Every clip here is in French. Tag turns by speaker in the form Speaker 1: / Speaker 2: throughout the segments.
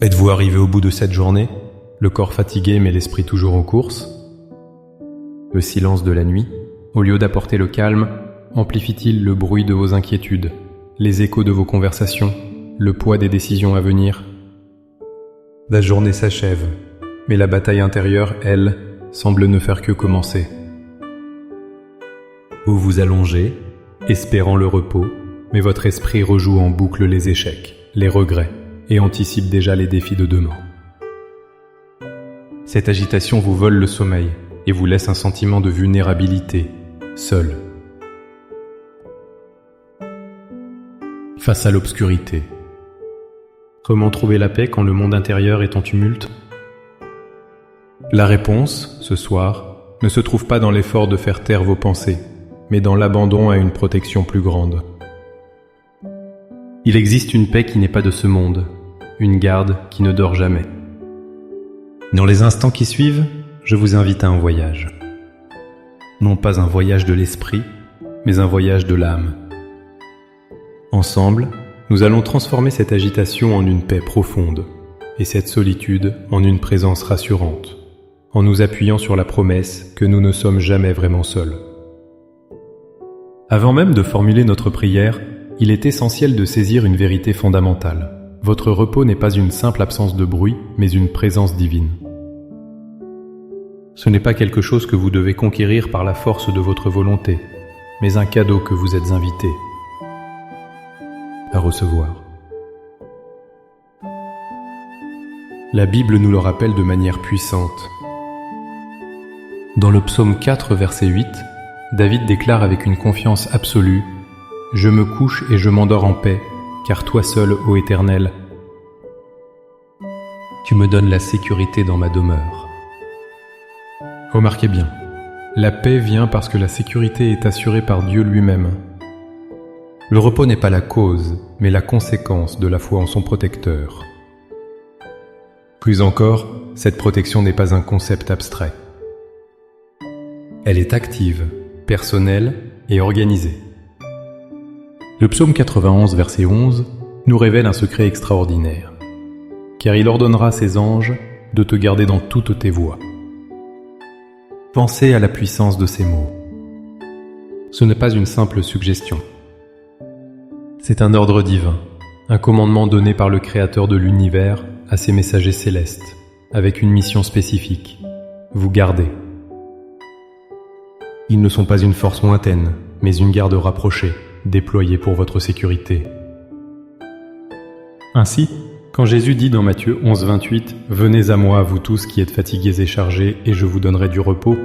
Speaker 1: Êtes-vous arrivé au bout de cette journée, le corps fatigué mais l'esprit toujours en course? Le silence de la nuit, au lieu d'apporter le calme, amplifie-t-il le bruit de vos inquiétudes, les échos de vos conversations, le poids des décisions à venir? La journée s'achève, mais la bataille intérieure, elle, semble ne faire que commencer. Vous vous allongez, espérant le repos, mais votre esprit rejoue en boucle les échecs, les regrets, et anticipe déjà les défis de demain. Cette agitation vous vole le sommeil et vous laisse un sentiment de vulnérabilité, seul. Face à l'obscurité. Comment trouver la paix quand le monde intérieur est en tumulte? La réponse, ce soir, ne se trouve pas dans l'effort de faire taire vos pensées, mais dans l'abandon à une protection plus grande. Il existe une paix qui n'est pas de ce monde, une garde qui ne dort jamais. Dans les instants qui suivent, je vous invite à un voyage. Non pas un voyage de l'esprit, mais un voyage de l'âme. Ensemble, nous allons transformer cette agitation en une paix profonde, et cette solitude en une présence rassurante, en nous appuyant sur la promesse que nous ne sommes jamais vraiment seuls. Avant même de formuler notre prière, il est essentiel de saisir une vérité fondamentale. Votre repos n'est pas une simple absence de bruit, mais une présence divine. Ce n'est pas quelque chose que vous devez conquérir par la force de votre volonté, mais un cadeau que vous êtes invité à recevoir. La Bible nous le rappelle de manière puissante. Dans le psaume 4, verset 8, David déclare avec une confiance absolue « Je me couche et je m'endors en paix, car toi seul, ô Éternel, tu me donnes la sécurité dans ma demeure. » Remarquez bien, la paix vient parce que la sécurité est assurée par Dieu lui-même. Le repos n'est pas la cause, mais la conséquence de la foi en son protecteur. Plus encore, cette protection n'est pas un concept abstrait. Elle est active, personnelle et organisée. Le psaume 91, verset 11, nous révèle un secret extraordinaire. Car il ordonnera à ses anges de te garder dans toutes tes voies. Pensez à la puissance de ces mots. Ce n'est pas une simple suggestion. C'est un ordre divin, un commandement donné par le Créateur de l'univers à ses messagers célestes, avec une mission spécifique, vous garder. Ils ne sont pas une force lointaine, mais une garde rapprochée, déployée pour votre sécurité. Ainsi, quand Jésus dit dans Matthieu 11, 28 « Venez à moi, vous tous qui êtes fatigués et chargés, et je vous donnerai du repos »,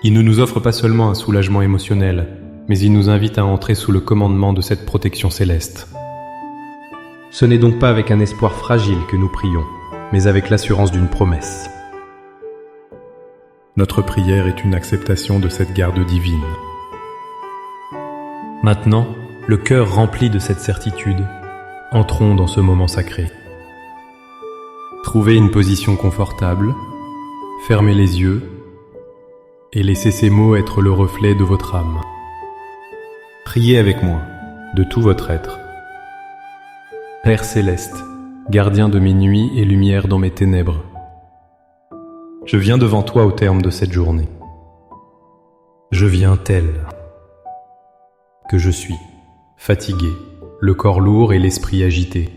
Speaker 1: il ne nous offre pas seulement un soulagement émotionnel, mais il nous invite à entrer sous le commandement de cette protection céleste. Ce n'est donc pas avec un espoir fragile que nous prions, mais avec l'assurance d'une promesse. Notre prière est une acceptation de cette garde divine. Maintenant, le cœur rempli de cette certitude, entrons dans ce moment sacré. Trouvez une position confortable, fermez les yeux et laissez ces mots être le reflet de votre âme. Priez avec moi, de tout votre être. Père céleste, gardien de mes nuits et lumière dans mes ténèbres, je viens devant toi au terme de cette journée. Je viens tel que je suis, fatigué, le corps lourd et l'esprit agité.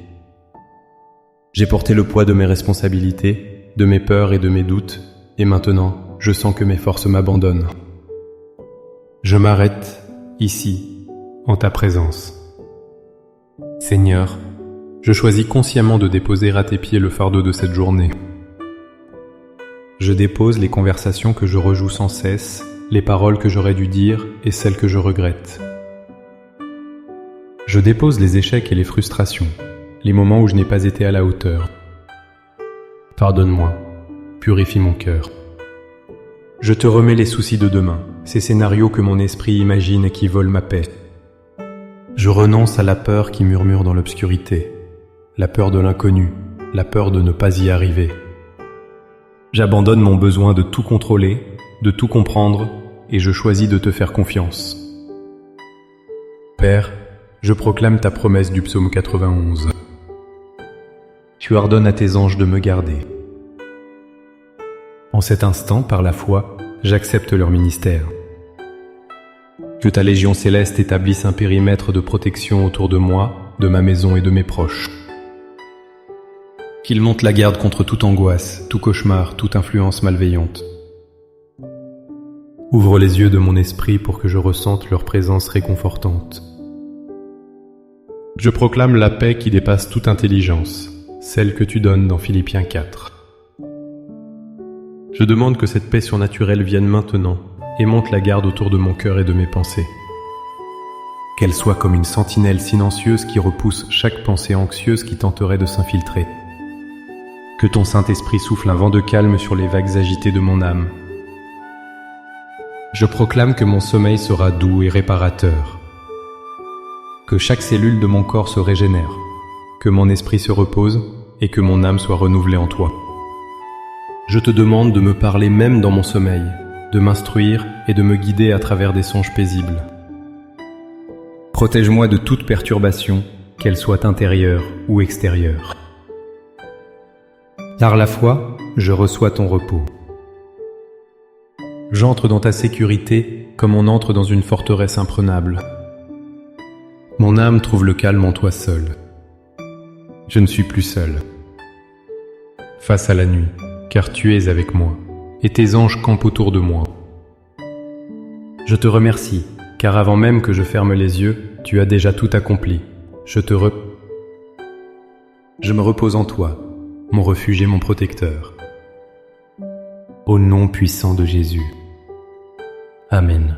Speaker 1: J'ai porté le poids de mes responsabilités, de mes peurs et de mes doutes, et maintenant, je sens que mes forces m'abandonnent. Je m'arrête, ici, en ta présence. Seigneur, je choisis consciemment de déposer à tes pieds le fardeau de cette journée. Je dépose les conversations que je rejoue sans cesse, les paroles que j'aurais dû dire et celles que je regrette. Je dépose les échecs et les frustrations, les moments où je n'ai pas été à la hauteur. Pardonne-moi, purifie mon cœur. Je te remets les soucis de demain, ces scénarios que mon esprit imagine et qui volent ma paix. Je renonce à la peur qui murmure dans l'obscurité, la peur de l'inconnu, la peur de ne pas y arriver. J'abandonne mon besoin de tout contrôler, de tout comprendre, et je choisis de te faire confiance. Père, je proclame ta promesse du psaume 91. Tu ordonnes à tes anges de me garder. En cet instant, par la foi, j'accepte leur ministère. Que ta Légion céleste établisse un périmètre de protection autour de moi, de ma maison et de mes proches. Qu'il monte la garde contre toute angoisse, tout cauchemar, toute influence malveillante. Ouvre les yeux de mon esprit pour que je ressente leur présence réconfortante. Je proclame la paix qui dépasse toute intelligence, celle que tu donnes dans Philippiens 4. Je demande que cette paix surnaturelle vienne maintenant et monte la garde autour de mon cœur et de mes pensées. Qu'elle soit comme une sentinelle silencieuse qui repousse chaque pensée anxieuse qui tenterait de s'infiltrer. Que ton Saint-Esprit souffle un vent de calme sur les vagues agitées de mon âme. Je proclame que mon sommeil sera doux et réparateur. Que chaque cellule de mon corps se régénère, que mon esprit se repose et que mon âme soit renouvelée en toi. Je te demande de me parler même dans mon sommeil, de m'instruire et de me guider à travers des songes paisibles. Protège-moi de toute perturbation, qu'elle soit intérieure ou extérieure. Par la foi, je reçois ton repos. J'entre dans ta sécurité comme on entre dans une forteresse imprenable. Mon âme trouve le calme en toi seul. Je ne suis plus seul. Face à la nuit, car tu es avec moi, et tes anges campent autour de moi. Je te remercie, car avant même que je ferme les yeux, tu as déjà tout accompli. Je me repose en toi, mon refuge et mon protecteur. Au nom puissant de Jésus. Amen.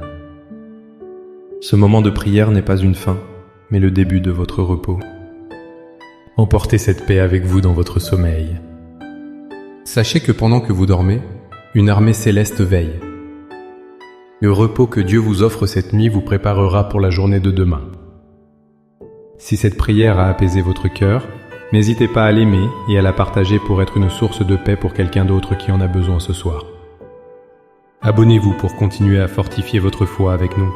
Speaker 1: Ce moment de prière n'est pas une fin, mais le début de votre repos. Emportez cette paix avec vous dans votre sommeil. Sachez que pendant que vous dormez, une armée céleste veille. Le repos que Dieu vous offre cette nuit vous préparera pour la journée de demain. Si cette prière a apaisé votre cœur, n'hésitez pas à l'aimer et à la partager pour être une source de paix pour quelqu'un d'autre qui en a besoin ce soir. Abonnez-vous pour continuer à fortifier votre foi avec nous.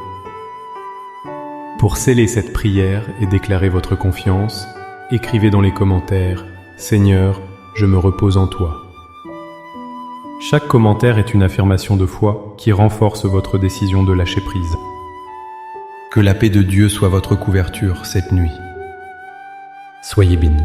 Speaker 1: Pour sceller cette prière et déclarer votre confiance, écrivez dans les commentaires « Seigneur, je me repose en toi ». Chaque commentaire est une affirmation de foi qui renforce votre décision de lâcher prise. Que la paix de Dieu soit votre couverture cette nuit. Soyez bénis.